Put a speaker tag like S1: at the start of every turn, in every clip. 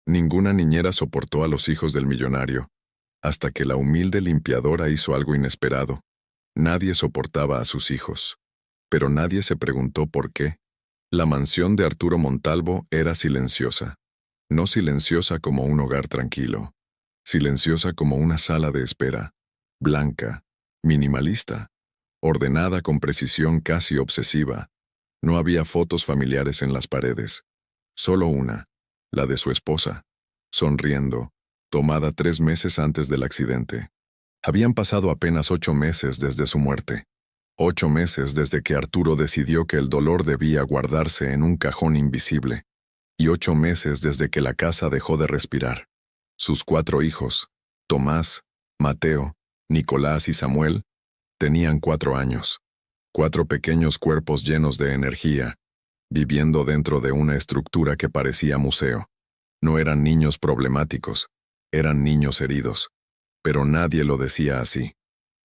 S1: Ninguna niñera soportó a los hijos del millonario, hasta que la humilde limpiadora hizo algo inesperado. Nadie soportaba a sus hijos. Pero nadie se preguntó por qué. La mansión de Arturo Montalvo era silenciosa. No silenciosa como un hogar tranquilo. Silenciosa como una sala de espera. Blanca, minimalista, ordenada con precisión casi obsesiva. No había fotos familiares en las paredes. Solo una, la de su esposa, sonriendo, tomada 3 meses antes del accidente. Habían pasado apenas 8 meses desde su muerte. 8 meses desde que Arturo decidió que el dolor debía guardarse en un cajón invisible. Y 8 meses desde que la casa dejó de respirar. Sus 4 hijos, Tomás, Mateo, Nicolás y Samuel, tenían 4 años. 4 pequeños cuerpos llenos de energía, viviendo dentro de una estructura que parecía museo. No eran niños problemáticos, eran niños heridos. Pero nadie lo decía así.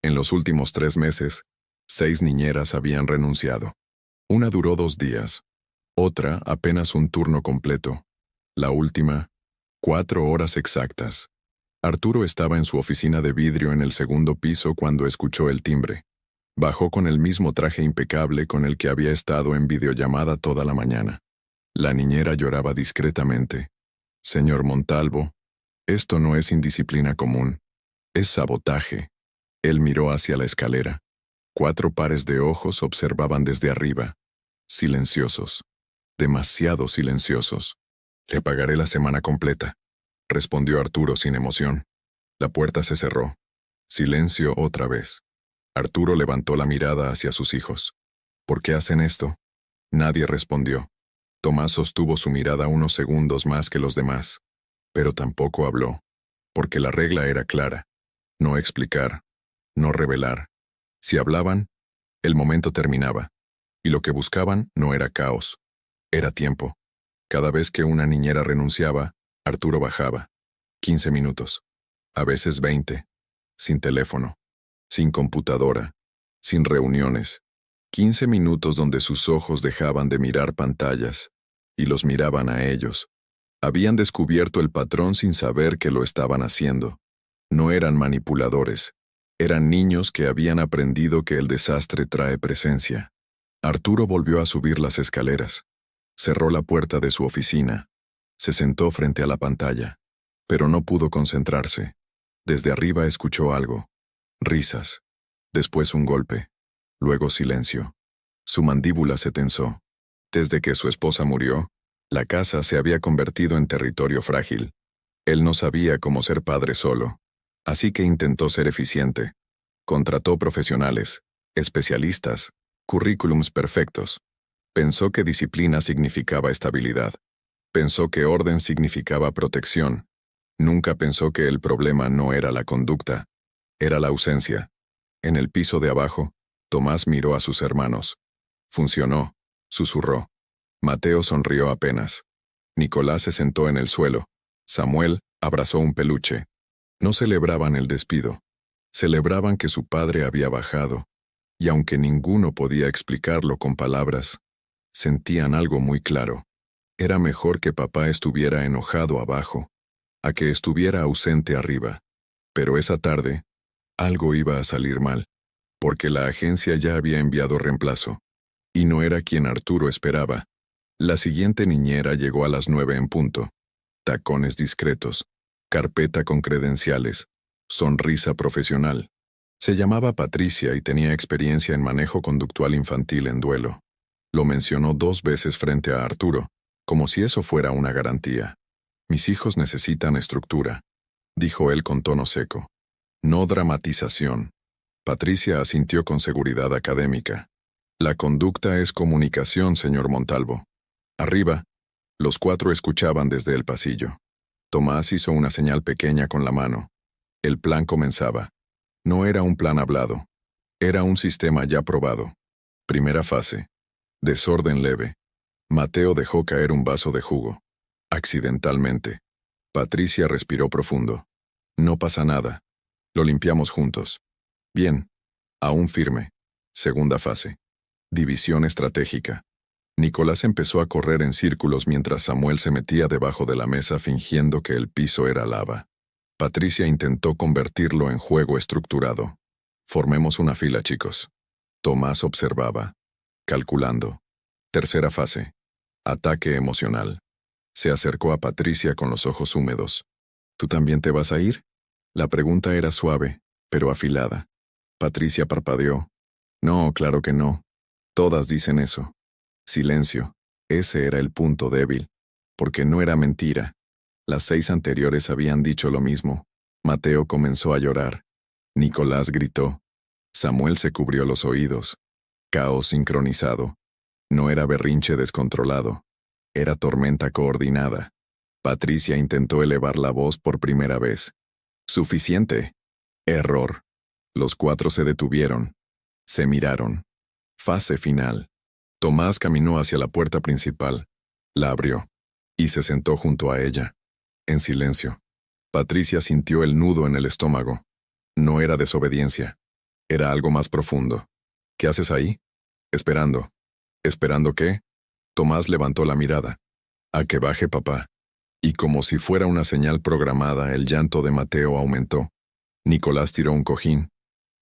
S1: En los últimos 3 meses, 6 niñeras habían renunciado. Una duró 2 días. Otra apenas un turno completo. La última, 4 horas exactas. Arturo estaba en su oficina de vidrio en el segundo piso cuando escuchó el timbre. Bajó con el mismo traje impecable con el que había estado en videollamada toda la mañana. La niñera lloraba discretamente. «Señor Montalvo, esto no es indisciplina común. Es sabotaje». Él miró hacia la escalera. 4 pares de ojos observaban desde arriba. Silenciosos. Demasiado silenciosos. «Le pagaré la semana completa», respondió Arturo sin emoción. La puerta se cerró. Silencio otra vez. Arturo levantó la mirada hacia sus hijos. «¿Por qué hacen esto?». Nadie respondió. Tomás sostuvo su mirada unos segundos más que los demás. Pero tampoco habló. Porque la regla era clara. No explicar. No revelar. Si hablaban, el momento terminaba. Y lo que buscaban no era caos. Era tiempo. Cada vez que una niñera renunciaba, Arturo bajaba. 15 minutos. A veces 20. Sin teléfono. Sin computadora. Sin reuniones. 15 minutos donde sus ojos dejaban de mirar pantallas. Y los miraban a ellos. Habían descubierto el patrón sin saber que lo estaban haciendo. No eran manipuladores. Eran niños que habían aprendido que el desastre trae presencia. Arturo volvió a subir las escaleras. Cerró la puerta de su oficina. Se sentó frente a la pantalla. Pero no pudo concentrarse. Desde arriba escuchó algo. Risas. Después un golpe. Luego silencio. Su mandíbula se tensó. Desde que su esposa murió, la casa se había convertido en territorio frágil. Él no sabía cómo ser padre solo. Así que intentó ser eficiente. Contrató profesionales, especialistas, currículums perfectos. Pensó que disciplina significaba estabilidad. Pensó que orden significaba protección. Nunca pensó que el problema no era la conducta, era la ausencia. En el piso de abajo, Tomás miró a sus hermanos. Funcionó, susurró. Mateo sonrió apenas. Nicolás se sentó en el suelo. Samuel abrazó un peluche. No celebraban el despido. Celebraban que su padre había bajado. Y aunque ninguno podía explicarlo con palabras, sentían algo muy claro. Era mejor que papá estuviera enojado abajo, a que estuviera ausente arriba. Pero esa tarde, algo iba a salir mal, porque la agencia ya había enviado reemplazo. Y no era quien Arturo esperaba. La siguiente niñera llegó a las 9 en punto. Tacones discretos, carpeta con credenciales, sonrisa profesional. Se llamaba Patricia y tenía experiencia en manejo conductual infantil en duelo. Lo mencionó 2 veces frente a Arturo, como si eso fuera una garantía. «Mis hijos necesitan estructura», dijo él con tono seco. «No dramatización». Patricia asintió con seguridad académica. «La conducta es comunicación, señor Montalvo». Arriba, los 4 escuchaban desde el pasillo. Tomás hizo una señal pequeña con la mano. El plan comenzaba. No era un plan hablado. Era un sistema ya probado. Primera fase. Desorden leve. Mateo dejó caer un vaso de jugo. Accidentalmente. Patricia respiró profundo. «No pasa nada. Lo limpiamos juntos». «Bien. Aún firme. Segunda fase. División estratégica». Nicolás empezó a correr en círculos mientras Samuel se metía debajo de la mesa fingiendo que el piso era lava. Patricia intentó convertirlo en juego estructurado. Formemos una fila, chicos. Tomás observaba, calculando. Tercera fase. Ataque emocional. Se acercó a Patricia con los ojos húmedos. ¿Tú también te vas a ir? La pregunta era suave, pero afilada. Patricia parpadeó. No, claro que no. Todas dicen eso. Silencio. Ese era el punto débil. Porque no era mentira. Las 6 anteriores habían dicho lo mismo. Mateo comenzó a llorar. Nicolás gritó. Samuel se cubrió los oídos. Caos sincronizado. No era berrinche descontrolado. Era tormenta coordinada. Patricia intentó elevar la voz por primera vez. Suficiente. Error. Los 4 se detuvieron. Se miraron. Fase final. Tomás caminó hacia la puerta principal. La abrió. Y se sentó junto a ella. En silencio. Patricia sintió el nudo en el estómago. No era desobediencia. Era algo más profundo. ¿Qué haces ahí? Esperando. ¿Esperando qué? Tomás levantó la mirada. A que baje papá. Y como si fuera una señal programada, el llanto de Mateo aumentó. Nicolás tiró un cojín.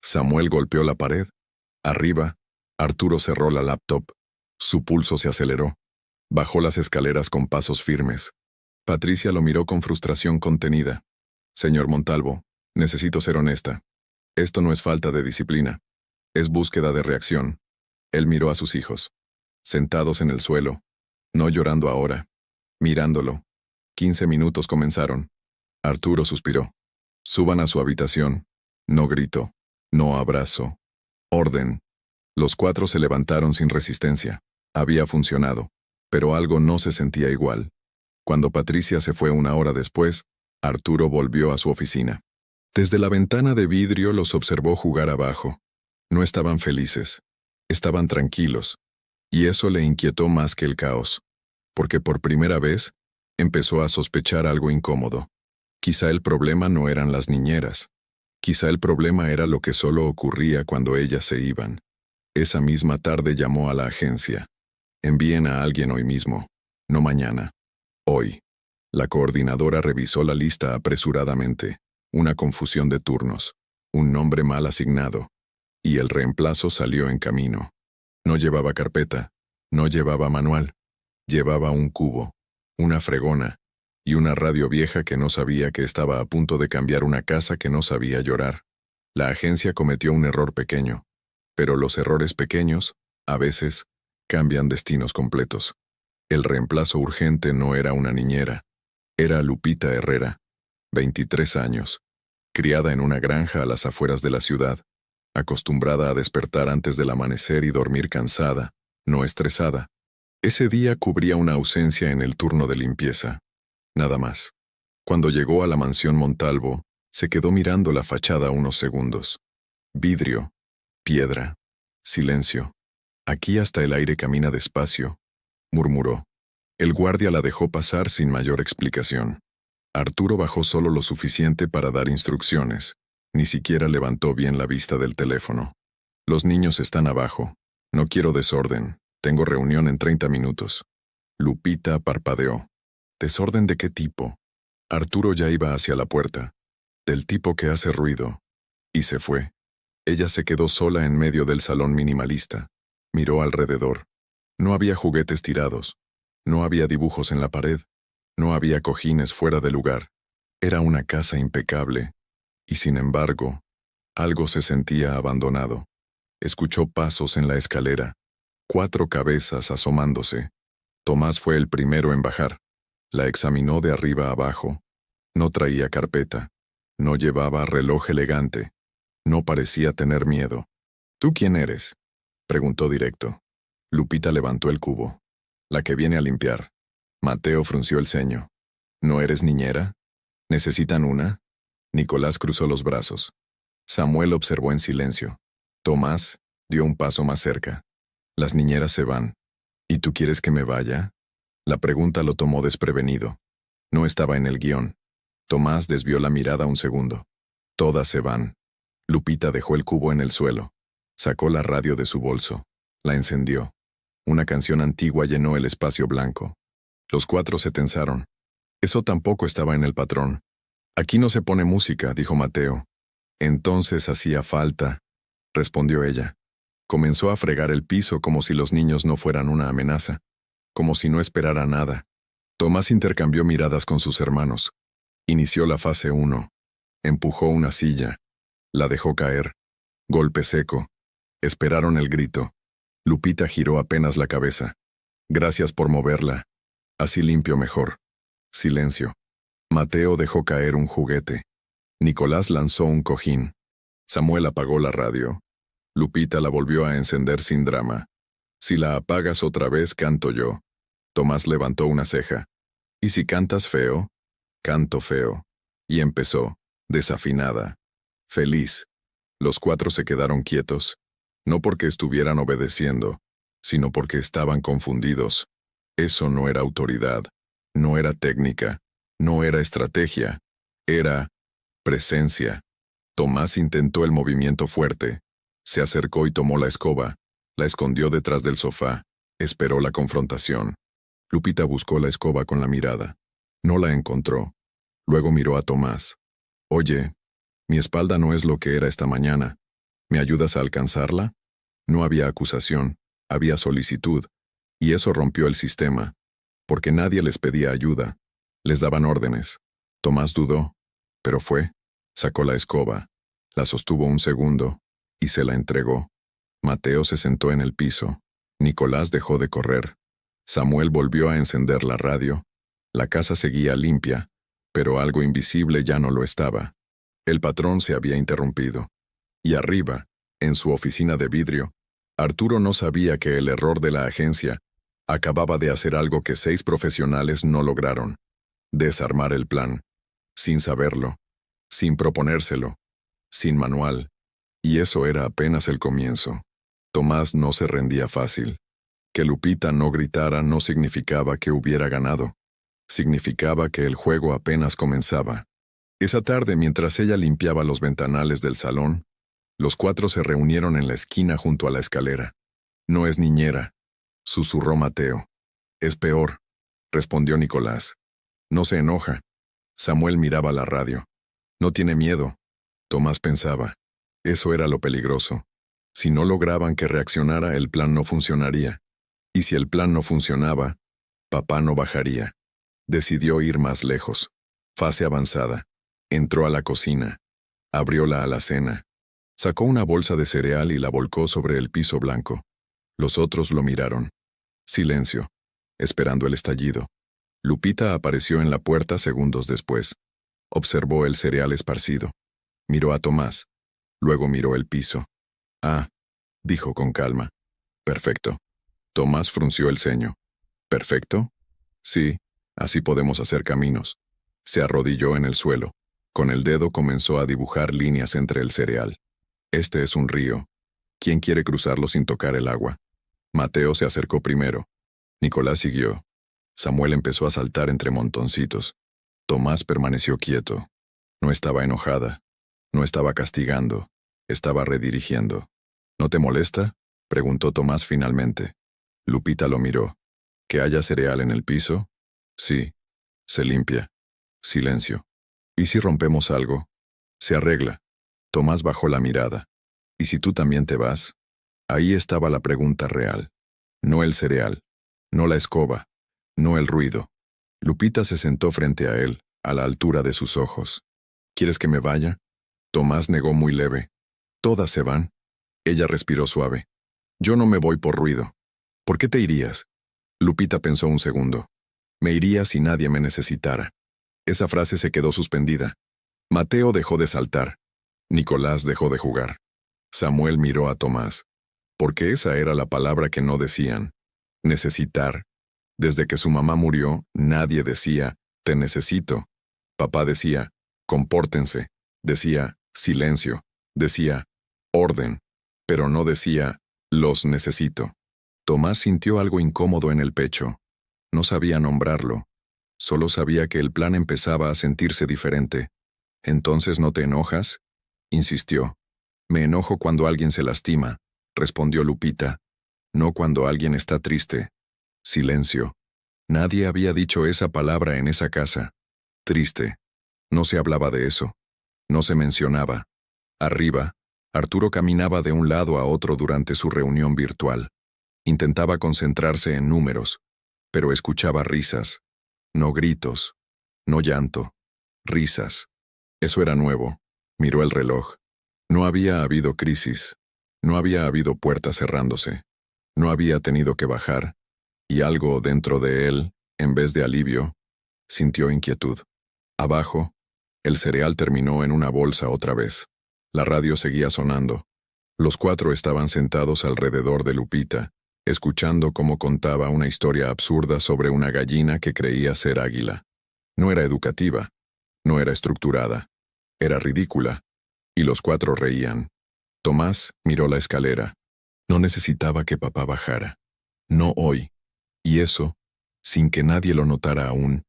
S1: Samuel golpeó la pared. Arriba, Arturo cerró la laptop. Su pulso se aceleró. Bajó las escaleras con pasos firmes. Patricia lo miró con frustración contenida. Señor Montalvo, necesito ser honesta. Esto no es falta de disciplina. Es búsqueda de reacción. Él miró a sus hijos. Sentados en el suelo. No llorando ahora. Mirándolo. 15 minutos comenzaron. Arturo suspiró. Suban a su habitación. No gritó. No abrazo. Orden. Los 4 se levantaron sin resistencia. Había funcionado. Pero algo no se sentía igual. Cuando Patricia se fue 1 hora después, Arturo volvió a su oficina. Desde la ventana de vidrio los observó jugar abajo. No estaban felices. Estaban tranquilos. Y eso le inquietó más que el caos. Porque por primera vez, empezó a sospechar algo incómodo. Quizá el problema no eran las niñeras. Quizá el problema era lo que solo ocurría cuando ellas se iban. Esa misma tarde llamó a la agencia. Envíen a alguien hoy mismo, no mañana. Hoy. La coordinadora revisó la lista apresuradamente. Una confusión de turnos. Un nombre mal asignado. Y el reemplazo salió en camino. No llevaba carpeta. No llevaba manual. Llevaba un cubo. Una fregona. Y una radio vieja que no sabía que estaba a punto de cambiar una casa que no sabía llorar. La agencia cometió un error pequeño. Pero los errores pequeños, a veces, cambian destinos completos. El reemplazo urgente no era una niñera. Era Lupita Herrera, 23 años, criada en una granja a las afueras de la ciudad, acostumbrada a despertar antes del amanecer y dormir cansada, no estresada. Ese día cubría una ausencia en el turno de limpieza. Nada más. Cuando llegó a la mansión Montalvo, se quedó mirando la fachada unos segundos. Vidrio, piedra, silencio. Aquí hasta el aire camina despacio, murmuró. El guardia la dejó pasar sin mayor explicación. Arturo bajó solo lo suficiente para dar instrucciones. Ni siquiera levantó bien la vista del teléfono. Los niños están abajo. No quiero desorden. Tengo reunión en 30 minutos. Lupita parpadeó. ¿Desorden de qué tipo? Arturo ya iba hacia la puerta. Del tipo que hace ruido. Y se fue. Ella se quedó sola en medio del salón minimalista. Miró alrededor. No había juguetes tirados. No había dibujos en la pared. No había cojines fuera de lugar. Era una casa impecable. Y sin embargo, algo se sentía abandonado. Escuchó pasos en la escalera. 4 cabezas asomándose. Tomás fue el primero en bajar. La examinó de arriba a abajo. No traía carpeta. No llevaba reloj elegante. No parecía tener miedo. ¿Tú quién eres?, preguntó directo. Lupita levantó el cubo. La que viene a limpiar. Mateo frunció el ceño. ¿No eres niñera? ¿Necesitan una? Nicolás cruzó los brazos. Samuel observó en silencio. Tomás dio un paso más cerca. Las niñeras se van. ¿Y tú quieres que me vaya? La pregunta lo tomó desprevenido. No estaba en el guión. Tomás desvió la mirada un segundo. Todas se van. Lupita dejó el cubo en el suelo. Sacó la radio de su bolso. La encendió. Una canción antigua llenó el espacio blanco. Los cuatro se tensaron. Eso tampoco estaba en el patrón. Aquí no se pone música, dijo Mateo. Entonces hacía falta, respondió ella. Comenzó a fregar el piso como si los niños no fueran una amenaza, como si no esperara nada. Tomás intercambió miradas con sus hermanos. Inició la fase 1. Empujó una silla. La dejó caer. Golpe seco. Esperaron el grito. Lupita giró apenas la cabeza. Gracias por moverla. Así limpio mejor. Silencio. Mateo dejó caer un juguete. Nicolás lanzó un cojín. Samuel apagó la radio. Lupita la volvió a encender sin drama. Si la apagas otra vez, canto yo. Tomás levantó una ceja. ¿Y si cantas feo? Canto feo. Y empezó, desafinada. Feliz. Los cuatro se quedaron quietos, no porque estuvieran obedeciendo, sino porque estaban confundidos. Eso no era autoridad, no era técnica, no era estrategia, era presencia. Tomás intentó el movimiento fuerte. Se acercó y tomó la escoba, la escondió detrás del sofá, esperó la confrontación. Lupita buscó la escoba con la mirada. No la encontró. Luego miró a Tomás. Oye, mi espalda no es lo que era esta mañana. ¿Me ayudas a alcanzarla? No había acusación, había solicitud, y eso rompió el sistema, porque nadie les pedía ayuda. Les daban órdenes. Tomás dudó, pero fue, sacó la escoba, la sostuvo un segundo, y se la entregó. Mateo se sentó en el piso. Nicolás dejó de correr. Samuel volvió a encender la radio. La casa seguía limpia, pero algo invisible ya no lo estaba. El patrón se había interrumpido. Y arriba, en su oficina de vidrio, Arturo no sabía que el error de la agencia acababa de hacer algo que 6 profesionales no lograron: desarmar el plan, sin saberlo, sin proponérselo, sin manual. Y eso era apenas el comienzo. Tomás no se rendía fácil. Que Lupita no gritara no significaba que hubiera ganado. Significaba que el juego apenas comenzaba. Esa tarde, mientras ella limpiaba los ventanales del salón, los cuatro se reunieron en la esquina junto a la escalera. No es niñera, susurró Mateo. Es peor, respondió Nicolás. No se enoja. Samuel miraba la radio. No tiene miedo. Tomás pensaba. Eso era lo peligroso. Si no lograban que reaccionara, el plan no funcionaría. Y si el plan no funcionaba, papá no bajaría. Decidió ir más lejos. Fase avanzada. Entró a la cocina. Abrió la alacena. Sacó una bolsa de cereal y la volcó sobre el piso blanco. Los otros lo miraron. Silencio, esperando el estallido. Lupita apareció en la puerta segundos después. Observó el cereal esparcido. Miró a Tomás. Luego miró el piso. Ah, dijo con calma. Perfecto. Tomás frunció el ceño. ¿Perfecto? Sí, así podemos hacer caminos. Se arrodilló en el suelo. Con el dedo comenzó a dibujar líneas entre el cereal. Este es un río. ¿Quién quiere cruzarlo sin tocar el agua? Mateo se acercó primero. Nicolás siguió. Samuel empezó a saltar entre montoncitos. Tomás permaneció quieto. No estaba enojada. No estaba castigando. Estaba redirigiendo. ¿No te molesta?, preguntó Tomás finalmente. Lupita lo miró. ¿Que haya cereal en el piso? Sí. Se limpia. Silencio. ¿Y si rompemos algo? Se arregla. Tomás bajó la mirada. ¿Y si tú también te vas? Ahí estaba la pregunta real. No el cereal. No la escoba. No el ruido. Lupita se sentó frente a él, a la altura de sus ojos. ¿Quieres que me vaya? Tomás negó muy leve. Todas se van. Ella respiró suave. Yo no me voy por ruido. ¿Por qué te irías? Lupita pensó un segundo. Me iría si nadie me necesitara. Esa frase se quedó suspendida. Mateo dejó de saltar. Nicolás dejó de jugar. Samuel miró a Tomás. Porque esa era la palabra que no decían. Necesitar. Desde que su mamá murió, nadie decía, te necesito. Papá decía, compórtense. Decía, silencio. Decía, orden. Pero no decía, los necesito. Tomás sintió algo incómodo en el pecho. No sabía nombrarlo. Solo sabía que el plan empezaba a sentirse diferente. ¿Entonces no te enojas?, insistió. Me enojo cuando alguien se lastima, respondió Lupita. No cuando alguien está triste. Silencio. Nadie había dicho esa palabra en esa casa. Triste. No se hablaba de eso. No se mencionaba. Arriba, Arturo caminaba de un lado a otro durante su reunión virtual. Intentaba concentrarse en números, pero escuchaba risas. No gritos. No llanto. Risas. Eso era nuevo. Miró el reloj. No había habido crisis. No había habido puertas cerrándose. No había tenido que bajar. Y algo dentro de él, en vez de alivio, sintió inquietud. Abajo, el cereal terminó en una bolsa otra vez. La radio seguía sonando. Los cuatro estaban sentados alrededor de Lupita, escuchando cómo contaba una historia absurda sobre una gallina que creía ser águila. No era educativa, no era estructurada, era ridícula, y los cuatro reían. Tomás miró la escalera. No necesitaba que papá bajara. No hoy. Y eso, sin que nadie lo notara aún,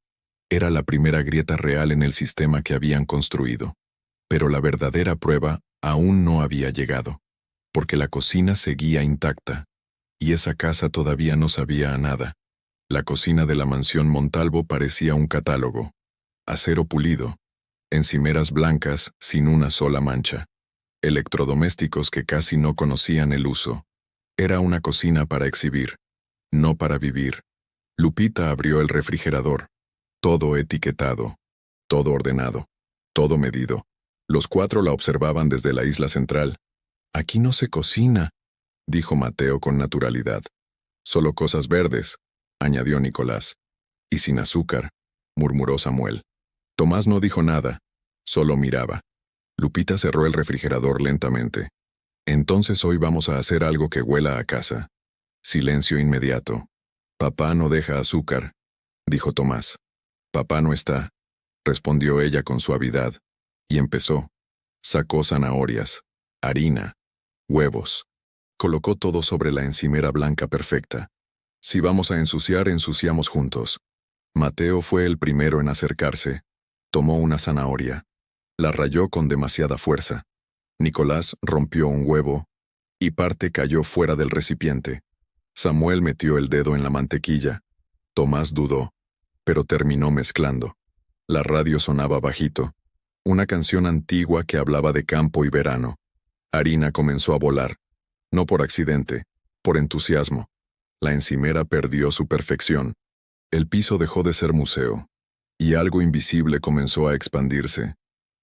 S1: era la primera grieta real en el sistema que habían construido. Pero la verdadera prueba aún no había llegado, porque la cocina seguía intacta, y esa casa todavía no sabía a nada. La cocina de la mansión Montalvo parecía un catálogo. Acero pulido, encimeras blancas sin una sola mancha, electrodomésticos que casi no conocían el uso. Era una cocina para exhibir, no para vivir. Lupita abrió el refrigerador. Todo etiquetado, todo ordenado, todo medido. Los cuatro la observaban desde la isla central. «Aquí no se cocina», dijo Mateo con naturalidad. «Solo cosas verdes», añadió Nicolás. «Y sin azúcar», murmuró Samuel. Tomás no dijo nada, solo miraba. Lupita cerró el refrigerador lentamente. «Entonces hoy vamos a hacer algo que huela a casa». Silencio inmediato. «Papá no deja azúcar», dijo Tomás. «Papá no está», respondió ella con suavidad, y empezó. Sacó zanahorias, harina, huevos. Colocó todo sobre la encimera blanca perfecta. «Si vamos a ensuciar, ensuciamos juntos». Mateo fue el primero en acercarse. Tomó una zanahoria. La rayó con demasiada fuerza. Nicolás rompió un huevo, y parte cayó fuera del recipiente. Samuel metió el dedo en la mantequilla. Tomás dudó, pero terminó mezclando. La radio sonaba bajito. Una canción antigua que hablaba de campo y verano. Harina comenzó a volar. No por accidente, por entusiasmo. La encimera perdió su perfección. El piso dejó de ser museo. Y algo invisible comenzó a expandirse.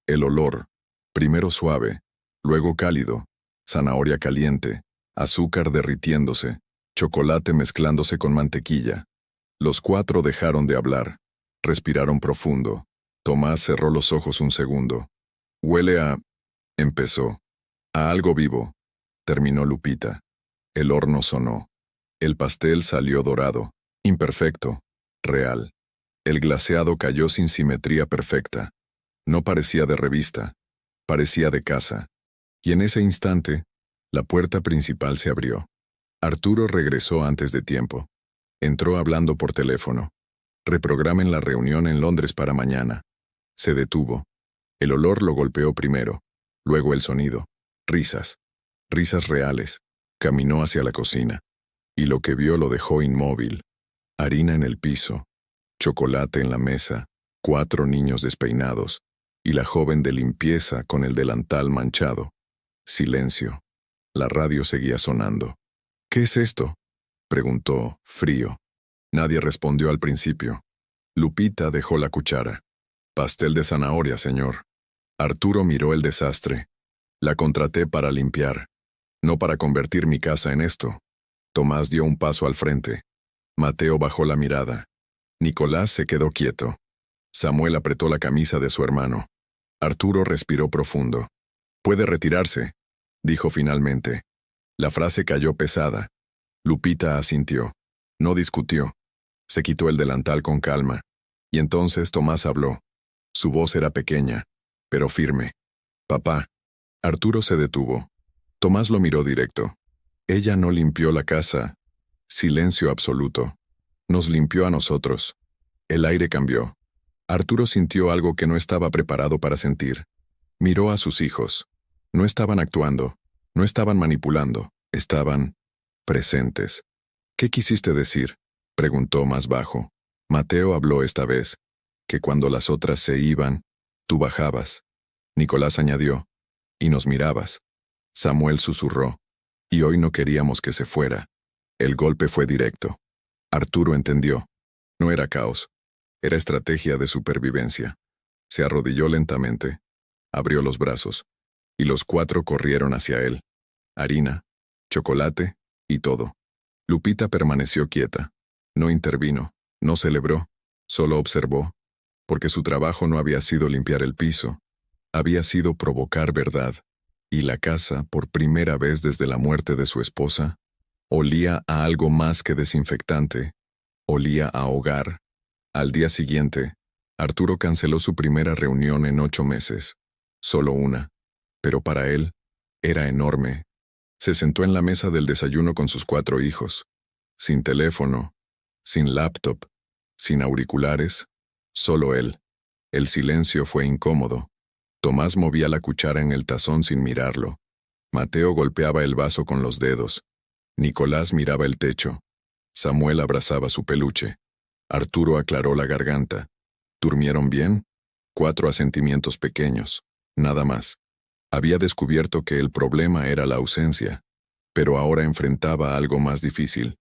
S1: El olor, primero suave, luego cálido, zanahoria caliente, azúcar derritiéndose, chocolate mezclándose con mantequilla. Los cuatro dejaron de hablar. Respiraron profundo. Tomás cerró los ojos un segundo. «Huele a...» empezó. «A algo vivo», terminó Lupita. El horno sonó. El pastel salió dorado, imperfecto, real. El glaseado cayó sin simetría perfecta. No parecía de revista, parecía de casa. Y en ese instante, la puerta principal se abrió. Arturo regresó antes de tiempo. Entró hablando por teléfono. «Reprogramen la reunión en Londres para mañana». Se detuvo. El olor lo golpeó primero, luego el sonido. Risas. Risas reales. Caminó hacia la cocina. Y lo que vio lo dejó inmóvil. Harina en el piso. Chocolate en la mesa. 4 niños despeinados. Y la joven de limpieza con el delantal manchado. Silencio. La radio seguía sonando. «¿Qué es esto?», preguntó, frío. Nadie respondió al principio. Lupita dejó la cuchara. «Pastel de zanahoria, señor». Arturo miró el desastre. «La contraté para limpiar, no para convertir mi casa en esto». Tomás dio un paso al frente. Mateo bajó la mirada. Nicolás se quedó quieto. Samuel apretó la camisa de su hermano. Arturo respiró profundo. «Puede retirarse», dijo finalmente. La frase cayó pesada. Lupita asintió. No discutió. Se quitó el delantal con calma. Y entonces Tomás habló. Su voz era pequeña, pero firme. «Papá». Arturo se detuvo. Tomás lo miró directo. «Ella no limpió la casa». Silencio absoluto. «Nos limpió a nosotros». El aire cambió. Arturo sintió algo que no estaba preparado para sentir. Miró a sus hijos. No estaban actuando. No estaban manipulando. Estaban presentes. ¿Qué quisiste decir? Preguntó más bajo. Mateo habló esta vez, que cuando las otras se iban, tú bajabas. Nicolás añadió, y nos mirabas. Samuel susurró, y hoy no queríamos que se fuera. El golpe fue directo. Arturo entendió. No era caos, era estrategia de supervivencia. Se arrodilló lentamente, abrió los brazos, y los 4 corrieron hacia él. Harina, chocolate y todo. Lupita permaneció quieta. No intervino, no celebró, solo observó, porque su trabajo no había sido limpiar el piso, había sido provocar verdad, y la casa, por primera vez desde la muerte de su esposa, olía a algo más que desinfectante, olía a hogar. Al día siguiente, Arturo canceló su primera reunión en 8 meses, solo una, pero para él, era enorme. Se sentó en la mesa del desayuno con sus 4 hijos, sin teléfono, sin laptop, sin auriculares, solo él. El silencio fue incómodo. Tomás movía la cuchara en el tazón sin mirarlo. Mateo golpeaba el vaso con los dedos. Nicolás miraba el techo. Samuel abrazaba su peluche. Arturo aclaró la garganta. ¿Durmieron bien? 4 asentimientos pequeños, nada más. Había descubierto que el problema era la ausencia, pero ahora enfrentaba algo más difícil.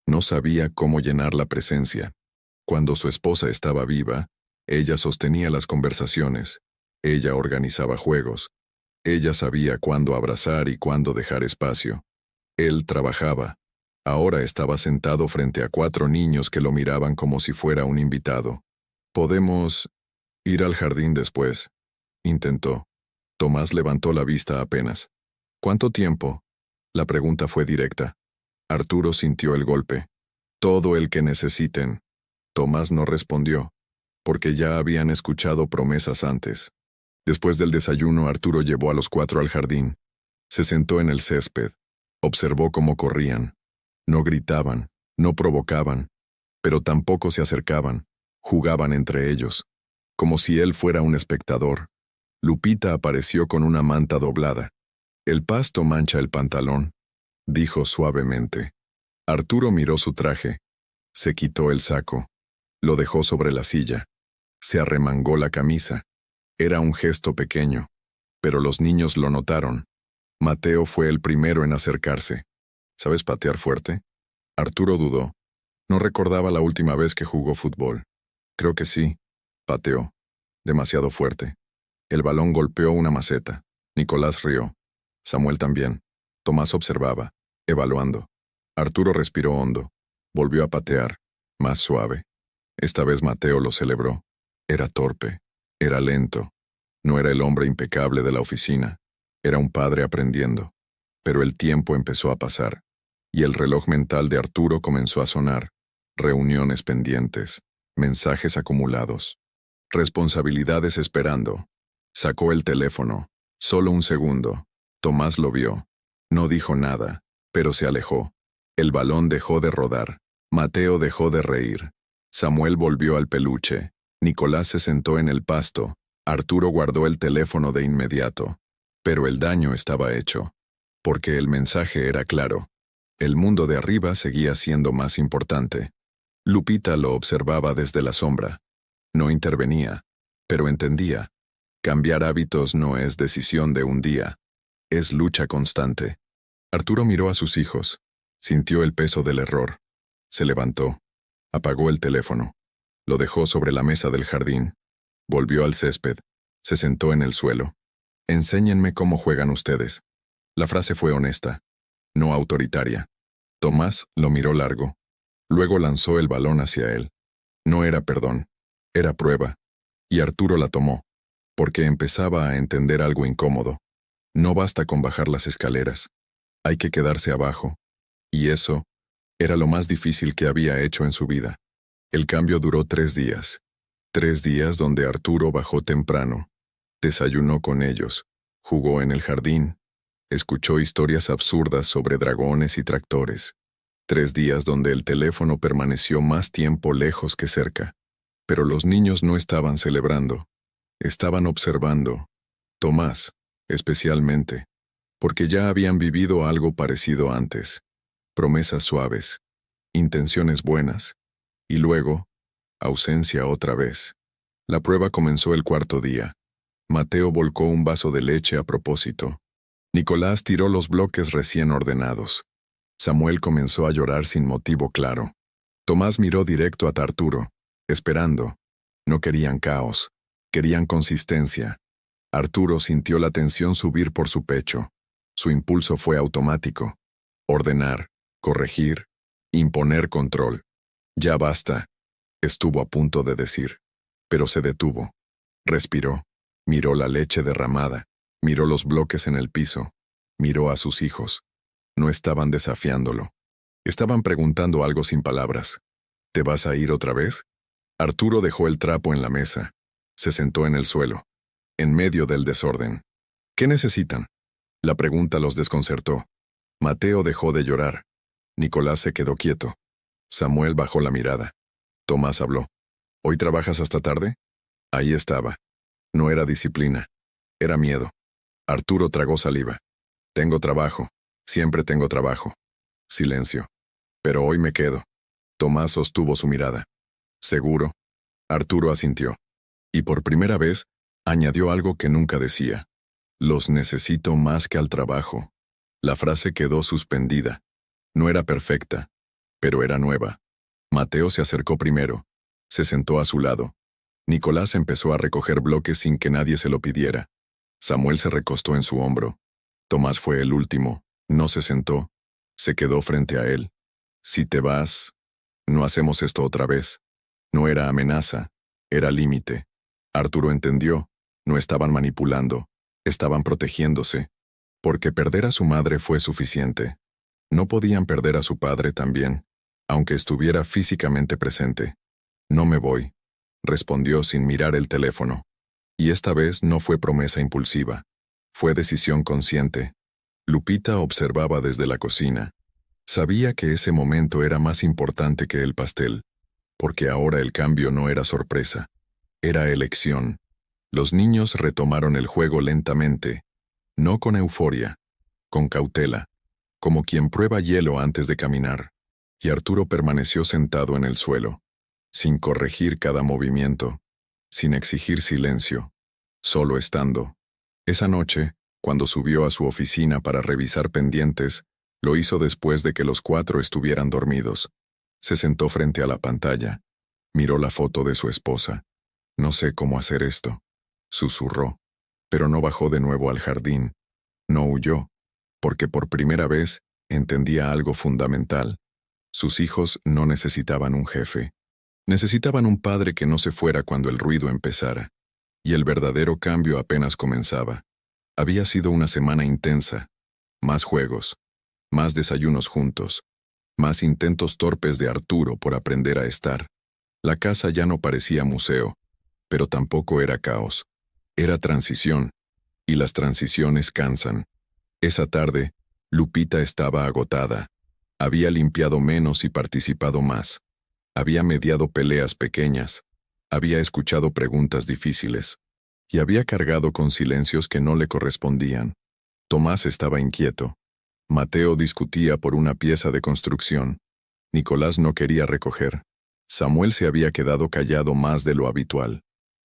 S1: No sabía cómo llenar la presencia. Cuando su esposa estaba viva, ella sostenía las conversaciones, ella organizaba juegos, ella sabía cuándo abrazar y cuándo dejar espacio. Él trabajaba. Ahora estaba sentado frente a 4 niños que lo miraban como si fuera un invitado. «¿Podemos ir al jardín después?», intentó. Tomás levantó la vista apenas. «¿Cuánto tiempo?». La pregunta fue directa. Arturo sintió el golpe. «Todo el que necesiten». Tomás no respondió, porque ya habían escuchado promesas antes. Después del desayuno, Arturo llevó a los 4 al jardín. Se sentó en el césped. Observó cómo corrían. No gritaban, no provocaban, pero tampoco se acercaban. Jugaban entre ellos, como si él fuera un espectador. Lupita apareció con una manta doblada. «El pasto mancha el pantalón», dijo suavemente. Arturo miró su traje. Se quitó el saco. Lo dejó sobre la silla. Se arremangó la camisa. Era un gesto pequeño, pero los niños lo notaron. Mateo fue el primero en acercarse. «¿Sabes patear fuerte?». Arturo dudó. No recordaba la última vez que jugó fútbol. «Creo que sí», pateó. Demasiado fuerte. El balón golpeó una maceta. Nicolás rió. Samuel también. Tomás observaba, evaluando. Arturo respiró hondo. Volvió a patear, más suave. Esta vez Mateo lo celebró. Era torpe. Era lento. No era el hombre impecable de la oficina. Era un padre aprendiendo. Pero el tiempo empezó a pasar, y el reloj mental de Arturo comenzó a sonar. Reuniones pendientes, mensajes acumulados, responsabilidades esperando. Sacó el teléfono. Solo un segundo. Tomás lo vio. No dijo nada, pero se alejó. El balón dejó de rodar. Mateo dejó de reír. Samuel volvió al peluche. Nicolás se sentó en el pasto. Arturo guardó el teléfono de inmediato. Pero el daño estaba hecho. Porque el mensaje era claro. El mundo de arriba seguía siendo más importante. Lupita lo observaba desde la sombra. No intervenía, pero entendía. Cambiar hábitos no es decisión de un día. Es lucha constante. Arturo miró a sus hijos. Sintió el peso del error. Se levantó. Apagó el teléfono. Lo dejó sobre la mesa del jardín. Volvió al césped. Se sentó en el suelo. «Enséñenme cómo juegan ustedes». La frase fue honesta, no autoritaria. Tomás lo miró largo. Luego lanzó el balón hacia él. No era perdón, era prueba. Y Arturo la tomó, porque empezaba a entender algo incómodo. No basta con bajar las escaleras. Hay que quedarse abajo. Y eso era lo más difícil que había hecho en su vida. El cambio duró 3 días. 3 días donde Arturo bajó temprano. Desayunó con ellos. Jugó en el jardín. Escuchó historias absurdas sobre dragones y tractores. 3 días donde el teléfono permaneció más tiempo lejos que cerca. Pero los niños no estaban celebrando. Estaban observando. Tomás, especialmente, porque ya habían vivido algo parecido antes. promesas suaves, intenciones buenas, y luego, ausencia otra vez. La prueba comenzó el cuarto día. Mateo volcó un vaso de leche a propósito. Nicolás tiró los bloques recién ordenados. Samuel comenzó a llorar sin motivo claro. Tomás miró directo a Arturo, esperando. No querían caos, querían consistencia. Arturo sintió la tensión subir por su pecho. Su impulso fue automático. Ordenar, corregir, imponer control. Ya basta, estuvo a punto de decir. Pero se detuvo. Respiró. Miró la leche derramada. Miró los bloques en el piso. Miró a sus hijos. No estaban desafiándolo. Estaban preguntando algo sin palabras. ¿Te vas a ir otra vez? Arturo dejó el trapo en la mesa. Se sentó en el suelo, en medio del desorden. ¿Qué necesitan? La pregunta los desconcertó. Mateo dejó de llorar. Nicolás se quedó quieto. Samuel bajó la mirada. Tomás habló. ¿Hoy trabajas hasta tarde? Ahí estaba. No era disciplina. Era miedo. Arturo tragó saliva. Tengo trabajo. Siempre tengo trabajo. Silencio. Pero hoy me quedo. Tomás sostuvo su mirada. ¿Seguro? Arturo asintió. Y por primera vez, añadió algo que nunca decía. Los necesito más que al trabajo. La frase quedó suspendida. No era perfecta, pero era nueva. Mateo se acercó primero. Se sentó a su lado. Nicolás empezó a recoger bloques sin que nadie se lo pidiera. Samuel se recostó en su hombro. Tomás fue el último. No se sentó. Se quedó frente a él. Si te vas, no hacemos esto otra vez. No era amenaza, era límite. Arturo entendió. No estaban manipulando. Estaban protegiéndose. Porque perder a su madre fue suficiente. No podían perder a su padre también, aunque estuviera físicamente presente. No me voy, respondió sin mirar el teléfono. Y esta vez no fue promesa impulsiva. Fue decisión consciente. Lupita observaba desde la cocina. Sabía que ese momento era más importante que el pastel, porque ahora el cambio no era sorpresa. Era elección. Los niños retomaron el juego lentamente, no con euforia, con cautela, como quien prueba hielo antes de caminar. Y Arturo permaneció sentado en el suelo, sin corregir cada movimiento, sin exigir silencio, solo estando. Esa noche, cuando subió a su oficina para revisar pendientes, lo hizo después de que los 4 estuvieran dormidos. Se sentó frente a la pantalla. Miró la foto de su esposa. No sé cómo hacer esto, susurró. Pero no bajó de nuevo al jardín. No huyó, porque por primera vez entendía algo fundamental. Sus hijos no necesitaban un jefe. Necesitaban un padre que no se fuera cuando el ruido empezara. Y el verdadero cambio apenas comenzaba. Había sido una semana intensa. Más juegos. Más desayunos juntos. Más intentos torpes de Arturo por aprender a estar. La casa ya no parecía museo, pero tampoco era caos. Era transición. Y las transiciones cansan. Esa tarde, Lupita estaba agotada. Había limpiado menos y participado más. Había mediado peleas pequeñas. Había escuchado preguntas difíciles. Y había cargado con silencios que no le correspondían. Tomás estaba inquieto. Mateo discutía por una pieza de construcción. Nicolás no quería recoger. Samuel se había quedado callado más de lo habitual.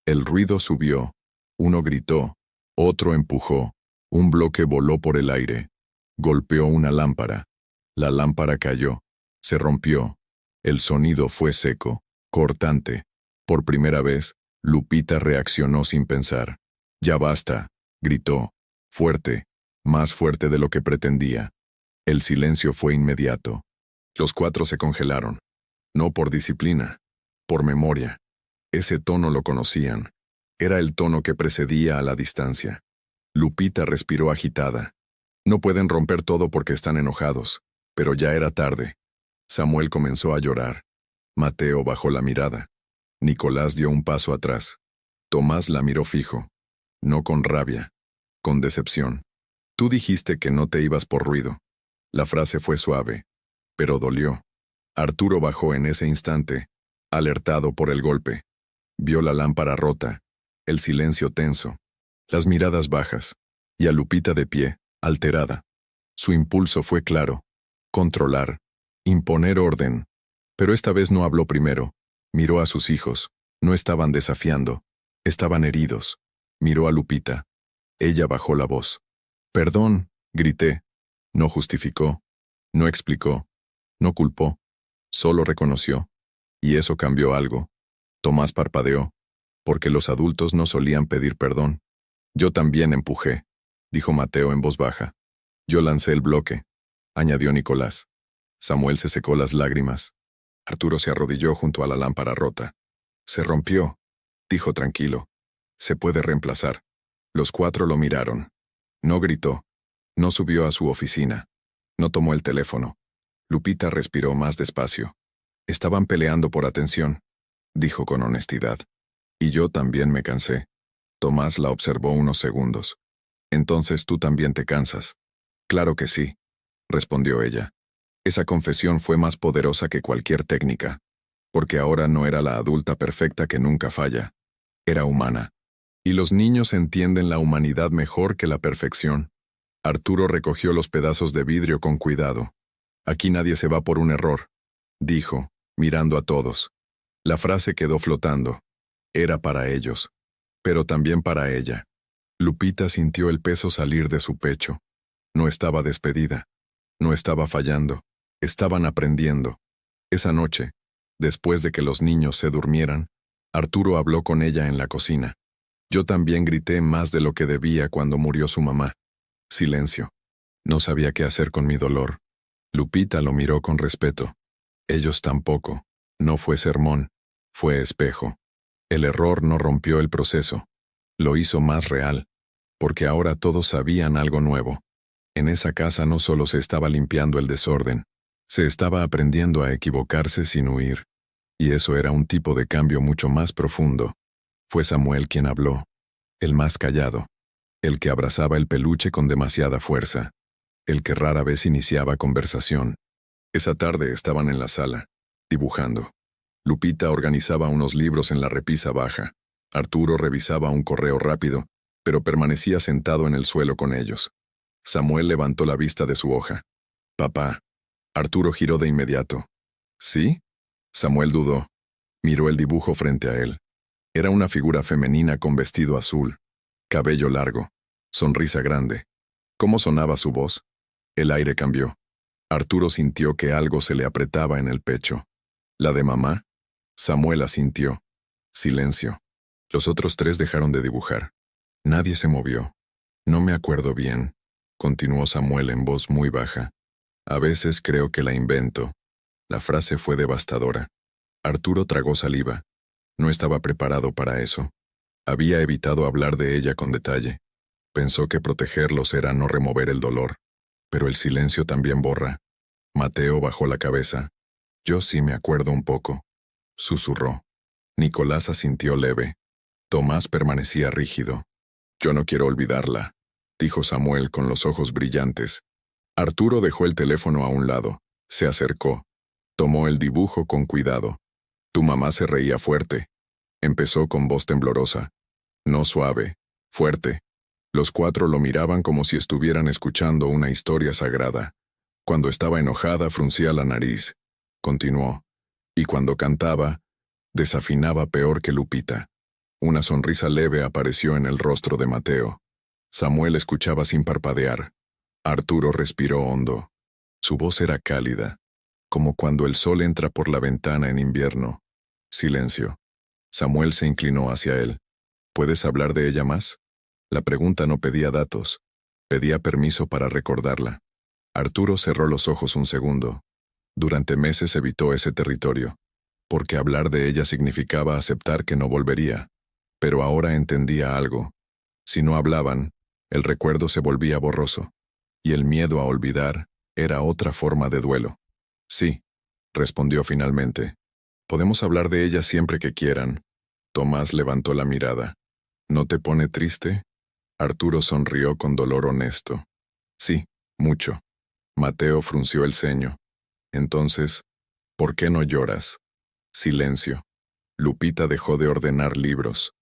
S1: El ruido subió. Uno gritó. Otro empujó. Un bloque voló por el aire. Golpeó una lámpara. La lámpara cayó. Se rompió. El sonido fue seco, cortante. Por primera vez, Lupita reaccionó sin pensar. «Ya basta», gritó. Fuerte, más fuerte de lo que pretendía. El silencio fue inmediato. Los 4 se congelaron. No por disciplina, por memoria. Ese tono lo conocían. Era el tono que precedía a la distancia. Lupita respiró agitada. No pueden romper todo porque están enojados, pero ya era tarde. Samuel comenzó a llorar. Mateo bajó la mirada. Nicolás dio un paso atrás. Tomás la miró fijo. No con rabia, con decepción. Tú dijiste que no te ibas por ruido. La frase fue suave, pero dolió. Arturo bajó en ese instante, alertado por el golpe. Vio la lámpara rota, el silencio tenso, las miradas bajas, y a Lupita de pie, alterada. Su impulso fue claro: controlar, Imponer orden. Pero esta vez no habló primero. Miró a sus hijos. No estaban desafiando. Estaban heridos. Miró a Lupita. Ella bajó la voz. Perdón, grité. No justificó. No explicó. No culpó. Solo reconoció. Y eso cambió algo. Tomás parpadeó. Porque los adultos no solían pedir perdón. Yo también empujé, dijo Mateo en voz baja. Yo lancé el bloque, añadió Nicolás. Samuel se secó las lágrimas. Arturo se arrodilló junto a la lámpara rota. Se rompió, dijo tranquilo. Se puede reemplazar. Los cuatro lo miraron. No gritó. No subió a su oficina. No tomó el teléfono. Lupita respiró más despacio. Estaban peleando por atención, dijo con honestidad. Y yo también me cansé. Tomás la observó unos segundos. Entonces tú también te cansas. Claro que sí, respondió ella. Esa confesión fue más poderosa que cualquier técnica, porque ahora no era la adulta perfecta que nunca falla. Era humana. Y los niños entienden la humanidad mejor que la perfección. Arturo recogió los pedazos de vidrio con cuidado. Aquí nadie se va por un error, dijo, mirando a todos. La frase quedó flotando. Era para ellos, pero también para ella. Lupita sintió el peso salir de su pecho. No estaba despedida. No estaba fallando. Estaban aprendiendo. Esa noche, después de que los niños se durmieran, Arturo habló con ella en la cocina. Yo también grité más de lo que debía cuando murió su mamá. Silencio. No sabía qué hacer con mi dolor. Lupita lo miró con respeto. Ellos tampoco. No fue sermón. Fue espejo. El error no rompió el proceso. Lo hizo más real. Porque ahora todos sabían algo nuevo. En esa casa no solo se estaba limpiando el desorden, se estaba aprendiendo a equivocarse sin huir. Y eso era un tipo de cambio mucho más profundo. Fue Samuel quien habló. El más callado. El que abrazaba el peluche con demasiada fuerza. El que rara vez iniciaba conversación. Esa tarde estaban en la sala, dibujando. Lupita organizaba unos libros en la repisa baja. Arturo revisaba un correo rápido, pero permanecía sentado en el suelo con ellos. Samuel levantó la vista de su hoja. «Papá». Arturo giró de inmediato. «¿Sí?» Samuel dudó. Miró el dibujo frente a él. Era una figura femenina con vestido azul, cabello largo, sonrisa grande. ¿Cómo sonaba su voz? El aire cambió. Arturo sintió que algo se le apretaba en el pecho. ¿La de mamá? Samuel asintió. Silencio. Los otros tres dejaron de dibujar. Nadie se movió. «No me acuerdo bien», continuó Samuel en voz muy baja. «A veces creo que la invento». La frase fue devastadora. Arturo tragó saliva. No estaba preparado para eso. Había evitado hablar de ella con detalle. Pensó que protegerlos era no remover el dolor. Pero el silencio también borra. Mateo bajó la cabeza. «Yo sí me acuerdo un poco», susurró. Nicolás asintió leve. Tomás permanecía rígido. «Yo no quiero olvidarla», dijo Samuel con los ojos brillantes. Arturo dejó el teléfono a un lado. Se acercó. Tomó el dibujo con cuidado. «Tu mamá se reía fuerte», empezó con voz temblorosa. No suave, fuerte. Los cuatro lo miraban como si estuvieran escuchando una historia sagrada. Cuando estaba enojada fruncía la nariz. Continuó. Y cuando cantaba, desafinaba peor que Lupita. Una sonrisa leve apareció en el rostro de Mateo. Samuel escuchaba sin parpadear. Arturo respiró hondo. Su voz era cálida, como cuando el sol entra por la ventana en invierno. Silencio. Samuel se inclinó hacia él. ¿Puedes hablar de ella más? La pregunta no pedía datos. Pedía permiso para recordarla. Arturo cerró los ojos un segundo. Durante meses evitó ese territorio, porque hablar de ella significaba aceptar que no volvería. Pero ahora entendía algo. Si no hablaban, el recuerdo se volvía borroso, y el miedo a olvidar era otra forma de duelo. Sí, respondió finalmente. Podemos hablar de ella siempre que quieran. Tomás levantó la mirada. ¿No te pone triste? Arturo sonrió con dolor honesto. Sí, mucho. Mateo frunció el ceño. Entonces, ¿por qué no lloras? Silencio. Lupita dejó de ordenar libros.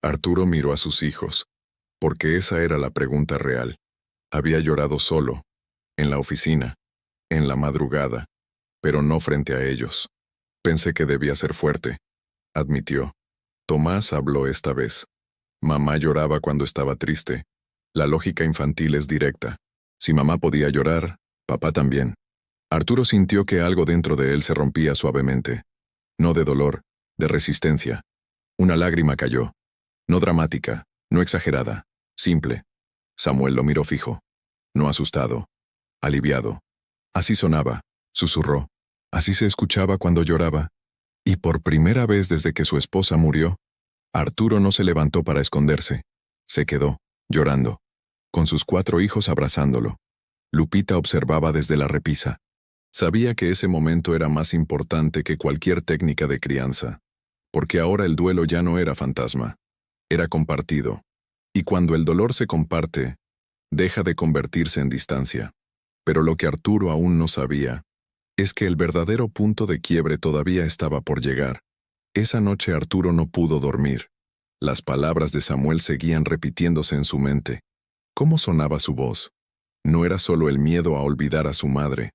S1: Arturo miró a sus hijos, porque esa era la pregunta real. Había llorado solo, en la oficina, en la madrugada, pero no frente a ellos. Pensé que debía ser fuerte, admitió. Tomás habló esta vez. Mamá lloraba cuando estaba triste. La lógica infantil es directa. Si mamá podía llorar, papá también. Arturo sintió que algo dentro de él se rompía suavemente. No de dolor, de resistencia. Una lágrima cayó. No dramática, no exagerada, simple. Samuel lo miró fijo. No asustado. Aliviado. Así sonaba, susurró. Así se escuchaba cuando lloraba. Y por primera vez desde que su esposa murió, Arturo no se levantó para esconderse. Se quedó, llorando, con sus 4 hijos abrazándolo. Lupita observaba desde la repisa. Sabía que ese momento era más importante que cualquier técnica de crianza, porque ahora el duelo ya no era fantasma, era compartido. Y cuando el dolor se comparte, deja de convertirse en distancia. Pero lo que Arturo aún no sabía es que el verdadero punto de quiebre todavía estaba por llegar. Esa noche Arturo no pudo dormir. Las palabras de Samuel seguían repitiéndose en su mente. ¿Cómo sonaba su voz? No era solo el miedo a olvidar a su madre,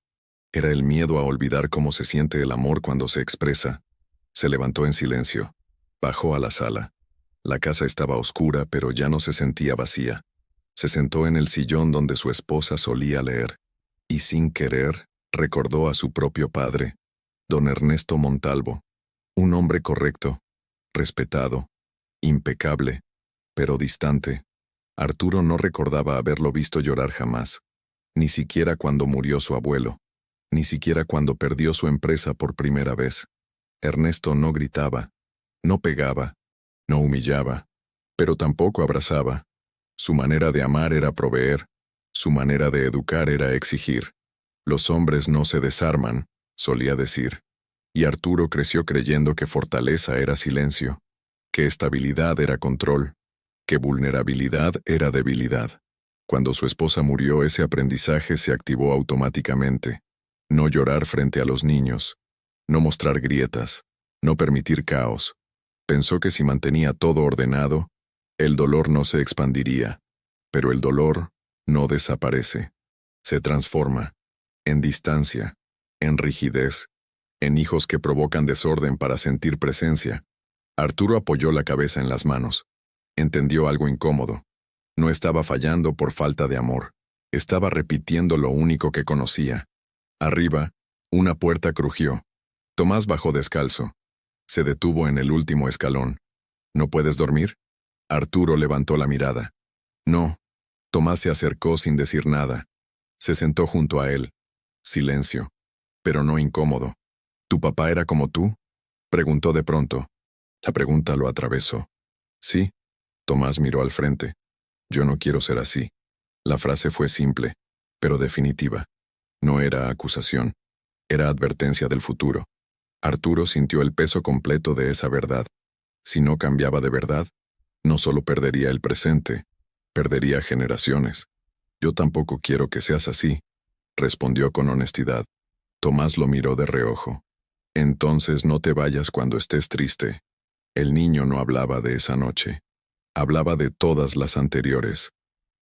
S1: era el miedo a olvidar cómo se siente el amor cuando se expresa. Se levantó en silencio. Bajó a la sala. La casa estaba oscura, pero ya no se sentía vacía. Se sentó en el sillón donde su esposa solía leer, y sin querer, recordó a su propio padre, don Ernesto Montalvo, un hombre correcto, respetado, impecable, pero distante. Arturo no recordaba haberlo visto llorar jamás, ni siquiera cuando murió su abuelo, ni siquiera cuando perdió su empresa por primera vez. Ernesto no gritaba, no pegaba, no humillaba, pero tampoco abrazaba. Su manera de amar era proveer, su manera de educar era exigir. Los hombres no se desarman, solía decir. Y Arturo creció creyendo que fortaleza era silencio, que estabilidad era control, que vulnerabilidad era debilidad. Cuando su esposa murió, ese aprendizaje se activó automáticamente. No llorar frente a los niños, no mostrar grietas, no permitir caos. Pensó que si mantenía todo ordenado, el dolor no se expandiría. Pero el dolor no desaparece. Se transforma en distancia, en rigidez, en hijos que provocan desorden para sentir presencia. Arturo apoyó la cabeza en las manos. Entendió algo incómodo. No estaba fallando por falta de amor. Estaba repitiendo lo único que conocía. Arriba, una puerta crujió. Tomás bajó descalzo. Se detuvo en el último escalón. ¿No puedes dormir? Arturo levantó la mirada. No. Tomás se acercó sin decir nada. Se sentó junto a él. Silencio. Pero no incómodo. ¿Tu papá era como tú? Preguntó de pronto. La pregunta lo atravesó. Sí. Tomás miró al frente. Yo no quiero ser así. La frase fue simple, pero definitiva. No era acusación. Era advertencia del futuro. Arturo sintió el peso completo de esa verdad. Si no cambiaba de verdad, no solo perdería el presente, perdería generaciones. Yo tampoco quiero que seas así, respondió con honestidad. Tomás lo miró de reojo. Entonces no te vayas cuando estés triste. El niño no hablaba de esa noche. Hablaba de todas las anteriores.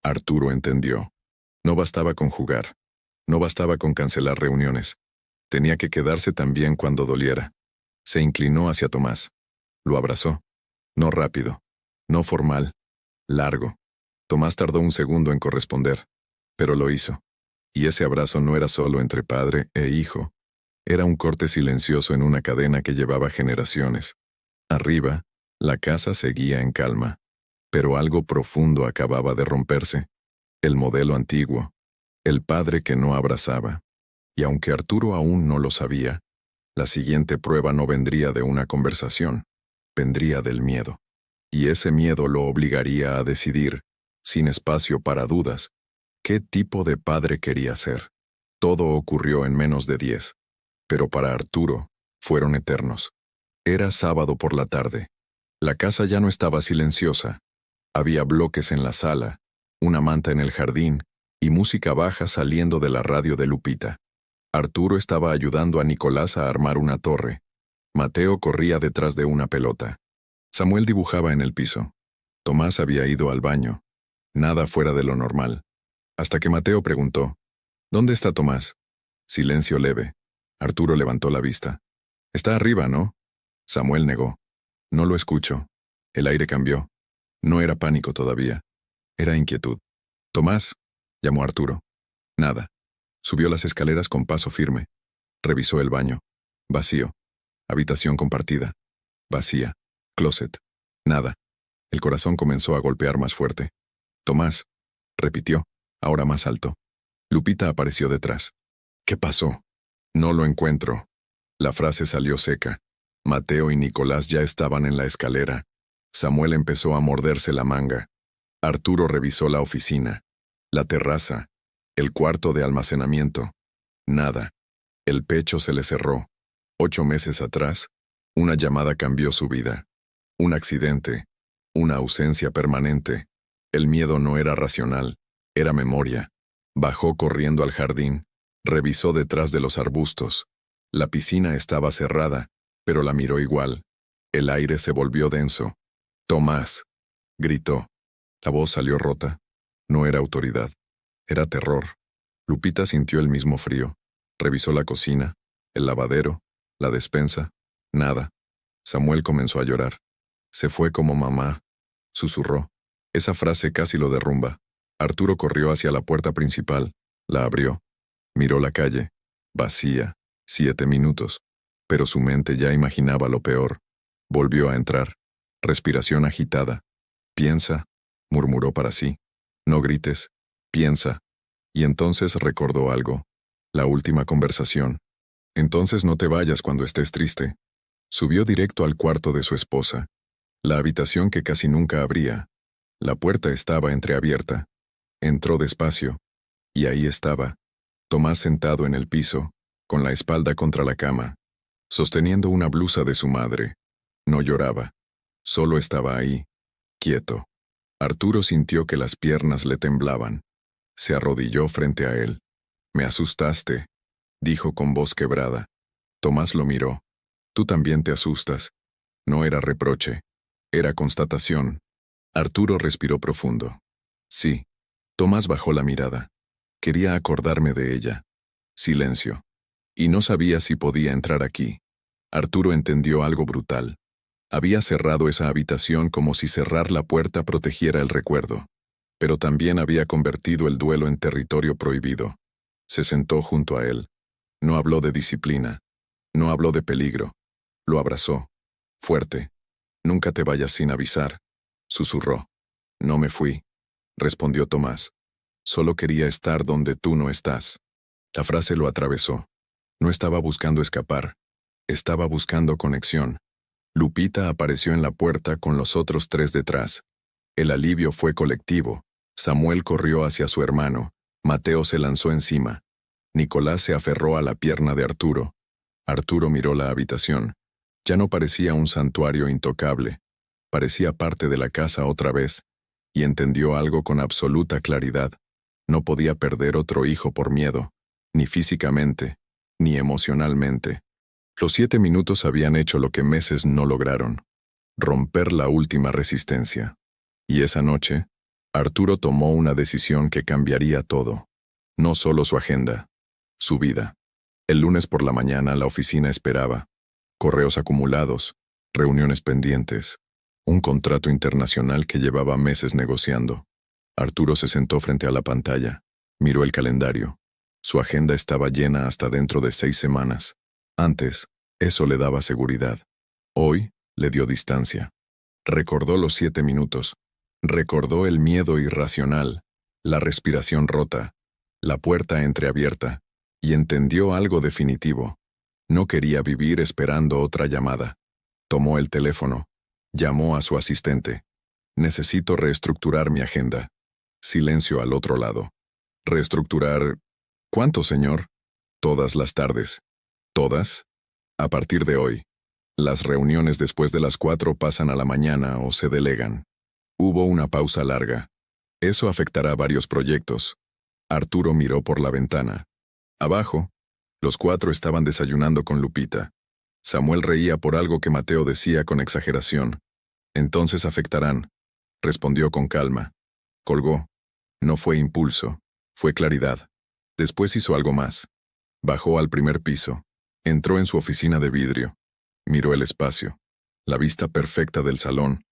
S1: Arturo entendió. No bastaba con jugar. No bastaba con cancelar reuniones. Tenía que quedarse también cuando doliera. Se inclinó hacia Tomás. Lo abrazó. No rápido. No formal. Largo. Tomás tardó un segundo en corresponder, pero lo hizo. Y ese abrazo no era solo entre padre e hijo. Era un corte silencioso en una cadena que llevaba generaciones. Arriba, la casa seguía en calma. Pero algo profundo acababa de romperse. El modelo antiguo. El padre que no abrazaba. Y aunque Arturo aún no lo sabía, la siguiente prueba no vendría de una conversación, vendría del miedo. Y ese miedo lo obligaría a decidir, sin espacio para dudas, qué tipo de padre quería ser. Todo ocurrió en menos de 10. Pero para Arturo, fueron eternos. Era sábado por la tarde. La casa ya no estaba silenciosa. Había bloques en la sala, una manta en el jardín y música baja saliendo de la radio de Lupita. Arturo estaba ayudando a Nicolás a armar una torre. Mateo corría detrás de una pelota. Samuel dibujaba en el piso. Tomás había ido al baño. Nada fuera de lo normal. Hasta que Mateo preguntó, ¿dónde está Tomás? Silencio leve. Arturo levantó la vista. Está arriba, ¿no? Samuel negó. No lo escucho. El aire cambió. No era pánico todavía. Era inquietud. Tomás, llamó Arturo. Nada. Subió las escaleras con paso firme. Revisó el baño. Vacío. Habitación compartida. Vacía. Closet. Nada. El corazón comenzó a golpear más fuerte. Tomás, repitió, ahora más alto. Lupita apareció detrás. ¿Qué pasó? No lo encuentro. La frase salió seca. Mateo y Nicolás ya estaban en la escalera. Samuel empezó a morderse la manga. Arturo revisó la oficina, la terraza, el cuarto de almacenamiento. Nada. El pecho se le cerró. 8 meses atrás, una llamada cambió su vida. Un accidente, una ausencia permanente. El miedo no era racional, era memoria. Bajó corriendo al jardín, revisó detrás de los arbustos. La piscina estaba cerrada, pero la miró igual. El aire se volvió denso. Tomás, gritó. La voz salió rota. No era autoridad, era terror. Lupita sintió el mismo frío. Revisó la cocina, el lavadero, la despensa. Nada. Samuel comenzó a llorar. Se fue como mamá, susurró. Esa frase casi lo derrumba. Arturo corrió hacia la puerta principal, la abrió. Miró la calle, vacía, 7 minutos. Pero su mente ya imaginaba lo peor. Volvió a entrar. Respiración agitada. Piensa, murmuró para sí. No grites, piensa. Y entonces recordó algo. La última conversación. Entonces no te vayas cuando estés triste. Subió directo al cuarto de su esposa. La habitación que casi nunca abría. La puerta estaba entreabierta. Entró despacio. Y ahí estaba. Tomás sentado en el piso, con la espalda contra la cama, sosteniendo una blusa de su madre. No lloraba. Solo estaba ahí, quieto. Arturo sintió que las piernas le temblaban. Se arrodilló frente a él. «Me asustaste», dijo con voz quebrada. Tomás lo miró. «Tú también te asustas». No era reproche. Era constatación. Arturo respiró profundo. Sí. Tomás bajó la mirada. Quería acordarme de ella. Silencio. Y no sabía si podía entrar aquí. Arturo entendió algo brutal. Había cerrado esa habitación como si cerrar la puerta protegiera el recuerdo. Pero también había convertido el duelo en territorio prohibido. Se sentó junto a él. No habló de disciplina. No habló de peligro. Lo abrazó. Fuerte. «Nunca te vayas sin avisar», susurró. «No me fui», respondió Tomás. «Solo quería estar donde tú no estás». La frase lo atravesó. No estaba buscando escapar. Estaba buscando conexión. Lupita apareció en la puerta con los otros 3 detrás. El alivio fue colectivo. Samuel corrió hacia su hermano. Mateo se lanzó encima. Nicolás se aferró a la pierna de Arturo. Arturo miró la habitación. Ya no parecía un santuario intocable. Parecía parte de la casa otra vez. Y entendió algo con absoluta claridad. No podía perder otro hijo por miedo. Ni físicamente, ni emocionalmente. Los 7 minutos habían hecho lo que meses no lograron. Romper la última resistencia. Y esa noche, Arturo tomó una decisión que cambiaría todo. No solo su agenda, su vida. El lunes por la mañana la oficina esperaba. Correos acumulados, reuniones pendientes, un contrato internacional que llevaba meses negociando. Arturo se sentó frente a la pantalla, miró el calendario. Su agenda estaba llena hasta dentro de 6 semanas. Antes, eso le daba seguridad. Hoy, le dio distancia. Recordó los 7 minutos. Recordó el miedo irracional, la respiración rota, la puerta entreabierta, y entendió algo definitivo. No quería vivir esperando otra llamada. Tomó el teléfono. Llamó a su asistente. «Necesito reestructurar mi agenda». Silencio al otro lado. «¿Reestructurar? ¿Cuánto, señor?» «Todas las tardes». «¿Todas?» «A partir de hoy. Las reuniones después de las 4 pasan a la mañana o se delegan». Hubo una pausa larga. «Eso afectará varios proyectos». Arturo miró por la ventana. Abajo, los 4 estaban desayunando con Lupita. Samuel reía por algo que Mateo decía con exageración. «Entonces afectarán», respondió con calma. Colgó. No fue impulso, fue claridad. Después hizo algo más. Bajó al primer piso. Entró en su oficina de vidrio. Miró el espacio, la vista perfecta del salón,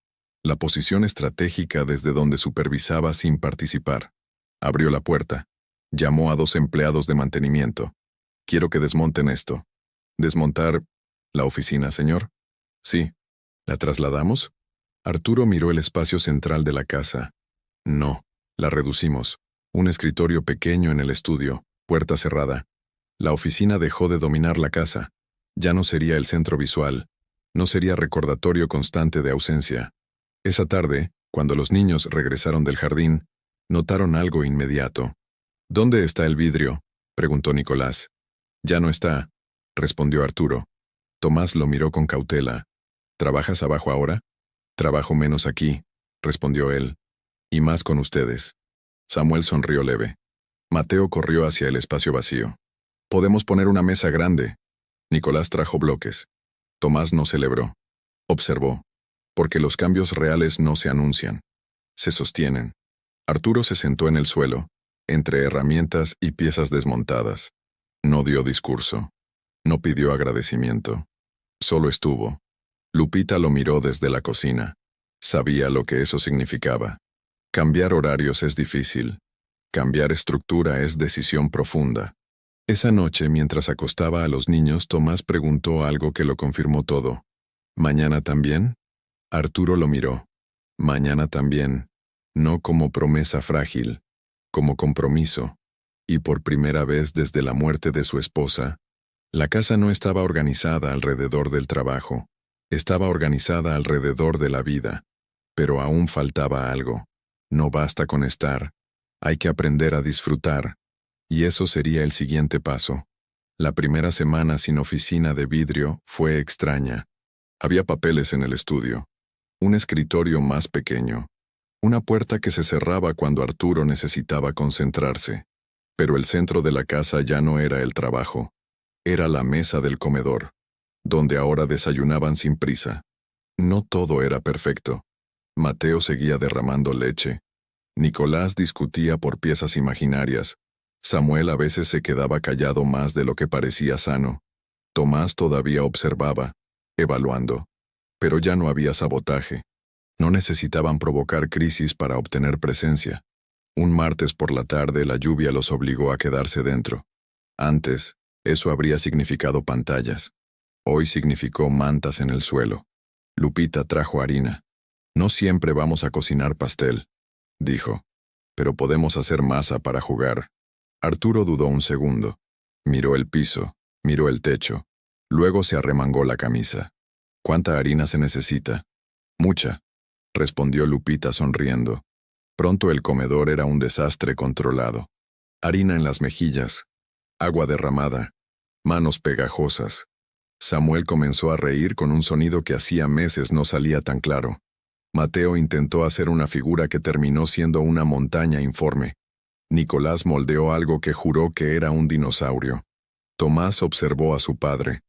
S1: la posición estratégica desde donde supervisaba sin participar. Abrió la puerta. Llamó a 2 empleados de mantenimiento. Quiero que desmonten esto. ¿Desmontar la oficina, señor? Sí. ¿La trasladamos? Arturo miró el espacio central de la casa. No, la reducimos. Un escritorio pequeño en el estudio, puerta cerrada. La oficina dejó de dominar la casa. Ya no sería el centro visual. No sería recordatorio constante de ausencia. Esa tarde, cuando los niños regresaron del jardín, notaron algo inmediato. ¿Dónde está el vidrio?, preguntó Nicolás. Ya no está, respondió Arturo. Tomás lo miró con cautela. ¿Trabajas abajo ahora? Trabajo menos aquí, respondió él. Y más con ustedes. Samuel sonrió leve. Mateo corrió hacia el espacio vacío. Podemos poner una mesa grande. Nicolás trajo bloques. Tomás no celebró. Observó. Porque los cambios reales no se anuncian. Se sostienen. Arturo se sentó en el suelo, entre herramientas y piezas desmontadas. No dio discurso. No pidió agradecimiento. Solo estuvo. Lupita lo miró desde la cocina. Sabía lo que eso significaba. Cambiar horarios es difícil. Cambiar estructura es decisión profunda. Esa noche, mientras acostaba a los niños, Tomás preguntó algo que lo confirmó todo. ¿Mañana también? Arturo lo miró. Mañana también. No como promesa frágil, como compromiso. Y por primera vez desde la muerte de su esposa, la casa no estaba organizada alrededor del trabajo. Estaba organizada alrededor de la vida. Pero aún faltaba algo. No basta con estar. Hay que aprender a disfrutar. Y eso sería el siguiente paso. La primera semana sin oficina de vidrio fue extraña. Había papeles en el estudio. Un escritorio más pequeño. Una puerta que se cerraba cuando Arturo necesitaba concentrarse. Pero el centro de la casa ya no era el trabajo. Era la mesa del comedor, donde ahora desayunaban sin prisa. No todo era perfecto. Mateo seguía derramando leche. Nicolás discutía por piezas imaginarias. Samuel a veces se quedaba callado más de lo que parecía sano. Tomás todavía observaba, evaluando. Pero ya no había sabotaje. No necesitaban provocar crisis para obtener presencia. Un martes por la tarde la lluvia los obligó a quedarse dentro. Antes, eso habría significado pantallas. Hoy significó mantas en el suelo. Lupita trajo harina. No siempre vamos a cocinar pastel, dijo. Pero podemos hacer masa para jugar. Arturo dudó un segundo. Miró el piso, miró el techo. Luego se arremangó la camisa. ¿Cuánta harina se necesita? Mucha, respondió Lupita sonriendo. Pronto el comedor era un desastre controlado. Harina en las mejillas, agua derramada, manos pegajosas. Samuel comenzó a reír con un sonido que hacía meses no salía tan claro. Mateo intentó hacer una figura que terminó siendo una montaña informe. Nicolás moldeó algo que juró que era un dinosaurio. Tomás observó a su padre.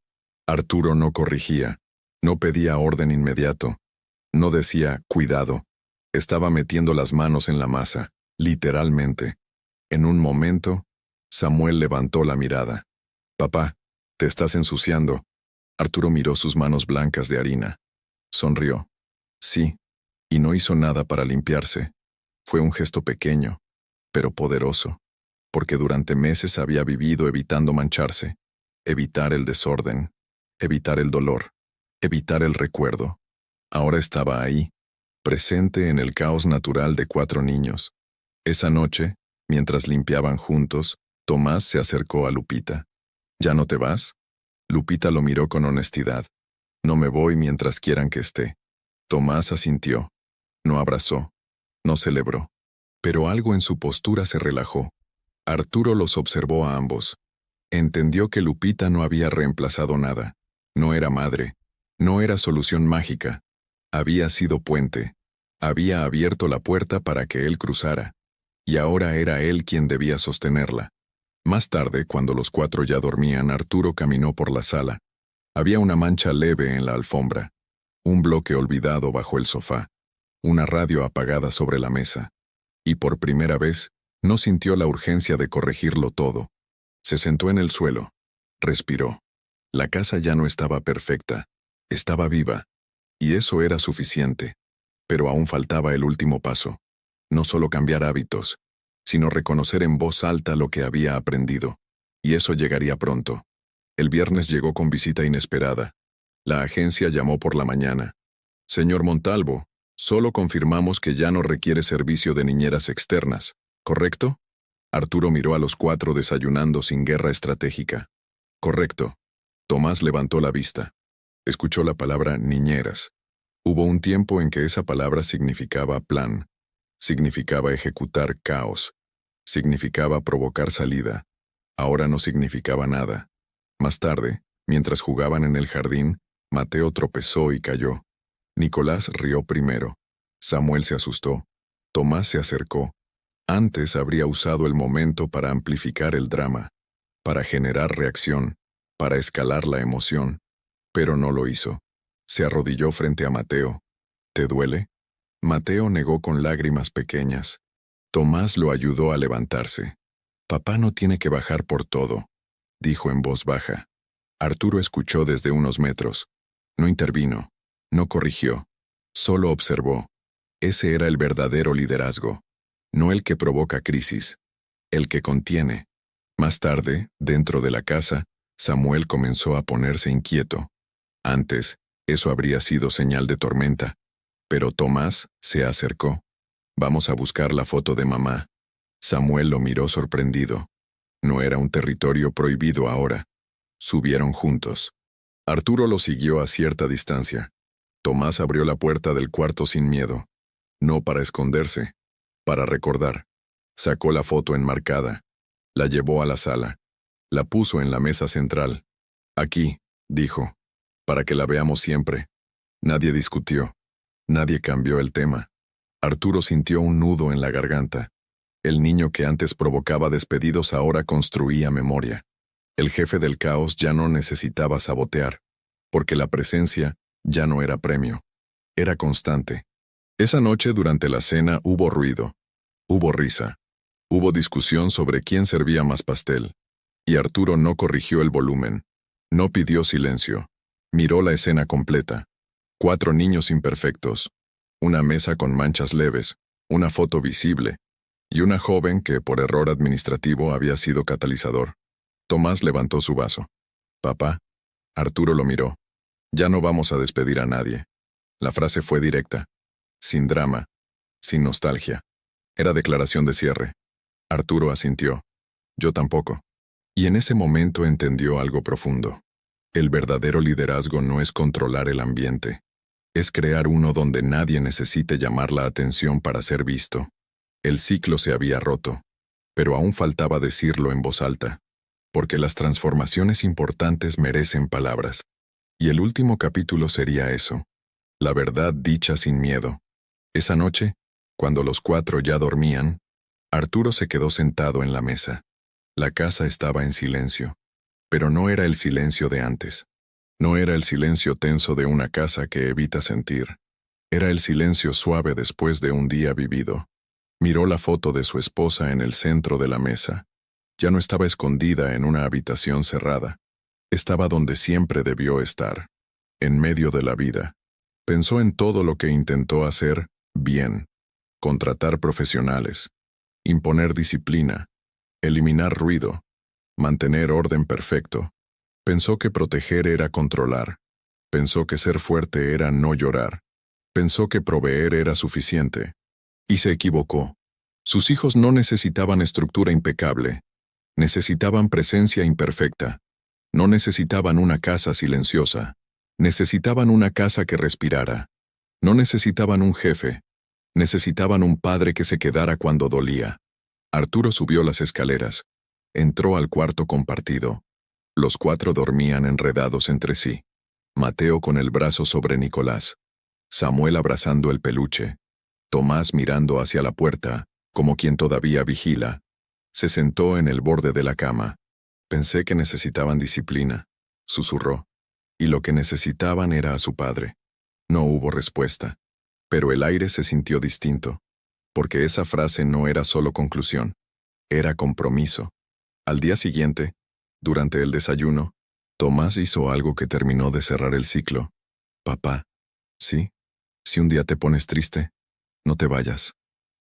S1: Arturo no corrigía, no pedía orden inmediato. No decía, cuidado. Estaba metiendo las manos en la masa, literalmente. En un momento, Samuel levantó la mirada. Papá, te estás ensuciando. Arturo miró sus manos blancas de harina. Sonrió. Sí, y no hizo nada para limpiarse. Fue un gesto pequeño, pero poderoso, porque durante meses había vivido evitando mancharse, evitar el desorden, evitar el dolor, evitar el recuerdo. Ahora estaba ahí, presente en el caos natural de 4 niños. Esa noche, mientras limpiaban juntos, Tomás se acercó a Lupita. ¿Ya no te vas? Lupita lo miró con honestidad. No me voy mientras quieran que esté. Tomás asintió. No abrazó. No celebró. Pero algo en su postura se relajó. Arturo los observó a ambos. Entendió que Lupita no había reemplazado nada. No era madre. No era solución mágica. Había sido puente. Había abierto la puerta para que él cruzara. Y ahora era él quien debía sostenerla. Más tarde, cuando los 4 ya dormían, Arturo caminó por la sala. Había una mancha leve en la alfombra. Un bloque olvidado bajo el sofá. Una radio apagada sobre la mesa. Y por primera vez, no sintió la urgencia de corregirlo todo. Se sentó en el suelo. Respiró. La casa ya no estaba perfecta, estaba viva, y eso era suficiente. Pero aún faltaba el último paso. No solo cambiar hábitos, sino reconocer en voz alta lo que había aprendido. Y eso llegaría pronto. El viernes llegó con visita inesperada. La agencia llamó por la mañana. Señor Montalvo, solo confirmamos que ya no requiere servicio de niñeras externas, ¿correcto? Arturo miró a los 4 desayunando sin guerra estratégica. Correcto. Tomás levantó la vista. Escuchó la palabra niñeras. Hubo un tiempo en que esa palabra significaba plan, significaba ejecutar caos, significaba provocar salida. Ahora no significaba nada. Más tarde, mientras jugaban en el jardín, Mateo tropezó y cayó. Nicolás rió primero. Samuel se asustó. Tomás se acercó. Antes habría usado el momento para amplificar el drama, para generar reacción, para escalar la emoción, pero no lo hizo. Se arrodilló frente a Mateo. ¿Te duele? Mateo negó con lágrimas pequeñas. Tomás lo ayudó a levantarse. Papá no tiene que bajar por todo, dijo en voz baja. Arturo escuchó desde unos metros. No intervino, no corrigió, solo observó. Ese era el verdadero liderazgo, no el que provoca crisis, el que contiene. Más tarde, dentro de la casa, Samuel comenzó a ponerse inquieto. Antes, eso habría sido señal de tormenta. Pero Tomás se acercó. Vamos a buscar la foto de mamá. Samuel lo miró sorprendido. No era un territorio prohibido ahora. Subieron juntos. Arturo lo siguió a cierta distancia. Tomás abrió la puerta del cuarto sin miedo. No para esconderse, para recordar. Sacó la foto enmarcada. La llevó a la sala. La puso en la mesa central. Aquí, dijo, para que la veamos siempre. Nadie discutió. Nadie cambió el tema. Arturo sintió un nudo en la garganta. El niño que antes provocaba despedidos ahora construía memoria. El jefe del caos ya no necesitaba sabotear, porque la presencia ya no era premio. Era constante. Esa noche durante la cena hubo ruido. Hubo risa. Hubo discusión sobre quién servía más pastel. Y Arturo no corrigió el volumen. No pidió silencio. Miró la escena completa. 4 niños imperfectos. Una mesa con manchas leves. Una foto visible. Y una joven que, por error administrativo, había sido catalizador. Tomás levantó su vaso. Papá. Arturo lo miró. Ya no vamos a despedir a nadie. La frase fue directa. Sin drama. Sin nostalgia. Era declaración de cierre. Arturo asintió. Yo tampoco. Y en ese momento entendió algo profundo. El verdadero liderazgo no es controlar el ambiente. Es crear uno donde nadie necesite llamar la atención para ser visto. El ciclo se había roto. Pero aún faltaba decirlo en voz alta. Porque las transformaciones importantes merecen palabras. Y el último capítulo sería eso. La verdad dicha sin miedo. Esa noche, cuando los 4 ya dormían, Arturo se quedó sentado en la mesa. La casa estaba en silencio. Pero no era el silencio de antes. No era el silencio tenso de una casa que evita sentir. Era el silencio suave después de un día vivido. Miró la foto de su esposa en el centro de la mesa. Ya no estaba escondida en una habitación cerrada. Estaba donde siempre debió estar, en medio de la vida. Pensó en todo lo que intentó hacer bien. Contratar profesionales, imponer disciplina, eliminar ruido, mantener orden perfecto. Pensó que proteger era controlar. Pensó que ser fuerte era no llorar. Pensó que proveer era suficiente. Y se equivocó. Sus hijos no necesitaban estructura impecable. Necesitaban presencia imperfecta. No necesitaban una casa silenciosa. Necesitaban una casa que respirara. No necesitaban un jefe. Necesitaban un padre que se quedara cuando dolía. Arturo subió las escaleras. Entró al cuarto compartido. Los 4 dormían enredados entre sí. Mateo con el brazo sobre Nicolás. Samuel abrazando el peluche. Tomás mirando hacia la puerta, como quien todavía vigila. Se sentó en el borde de la cama. Pensé que necesitaban disciplina, susurró. Y lo que necesitaban era a su padre. No hubo respuesta. Pero el aire se sintió distinto. Porque esa frase no era solo conclusión. Era compromiso. Al día siguiente, durante el desayuno, Tomás hizo algo que terminó de cerrar el ciclo. Papá, ¿sí? Si un día te pones triste, no te vayas.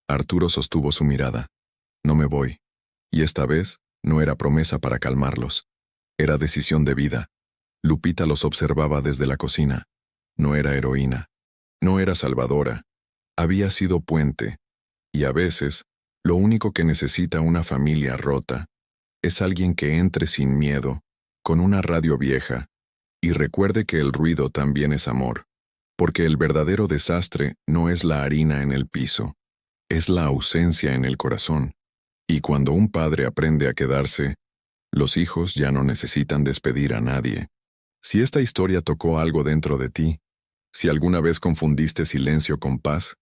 S1: Arturo sostuvo su mirada. No me voy. Y esta vez no era promesa para calmarlos. Era decisión de vida. Lupita los observaba desde la cocina. No era heroína. No era salvadora. Había sido puente. Y a veces, lo único que necesita una familia rota es alguien que entre sin miedo, con una radio vieja, y recuerde que el ruido también es amor. Porque el verdadero desastre no es la harina en el piso, es la ausencia en el corazón. Y cuando un padre aprende a quedarse, los hijos ya no necesitan despedir a nadie. Si esta historia tocó algo dentro de ti, si alguna vez confundiste silencio con paz,